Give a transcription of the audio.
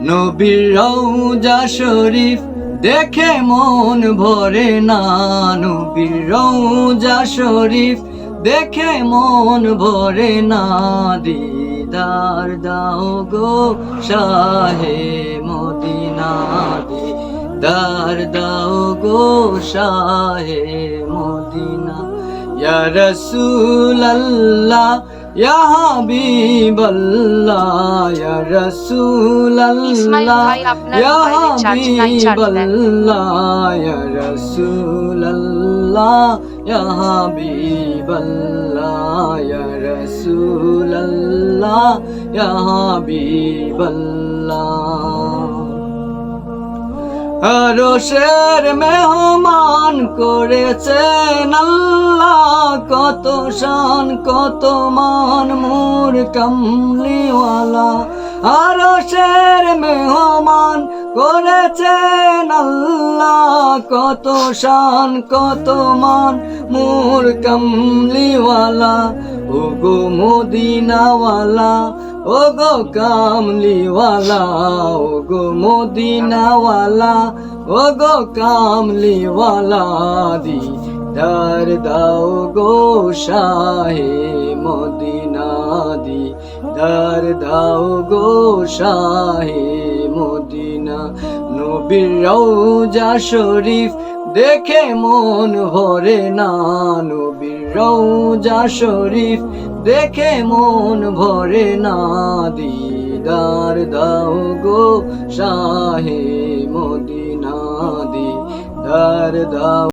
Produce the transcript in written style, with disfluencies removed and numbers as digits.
নবীর রওজা শরীফ দেখে মন ভরে না, নবীর রওজা শরীফ দেখে মন ভরে না। দিদার দাও গো শাহে মদিনা, দিদার দাও গো শাহে মদিনা। ইয়া রাসূলুল্লাহ ইয়া হাবিবাল্লাহ, ইয়া রাসূলুল্লাহ ইয়া হাবিবাল্লাহ, ইয়া রাসূলুল্লাহ ইয়া হাবিবাল্লাহ, ইয়া রাসূলুল্লাহ ইয়া হাবিবাল্লাহ। আরশের মেহমান করেছেন আল্লাহ, কত শান কত মান মোর কামলিওয়ালা। আরশের মেহমান করেছেন আল্লাহ, কত শান কত মান মোর কামলিওয়ালা। ওগো মদিনাওয়ালা, ওগো কামলিওয়ালা, ওগো মদিনাওয়ালা, ওগো কামলিওয়ালা। দিদার দাও গো শাহে মদিনা, দিদার দাও গো শাহে মদিনা। নবীর রওজা শরীফ দেখে মন ভরে না, নবীর রওজা শরীফ দেখে মন ভরে না। দিদার দাও গো শাহে মদিনা, দিদার দাও।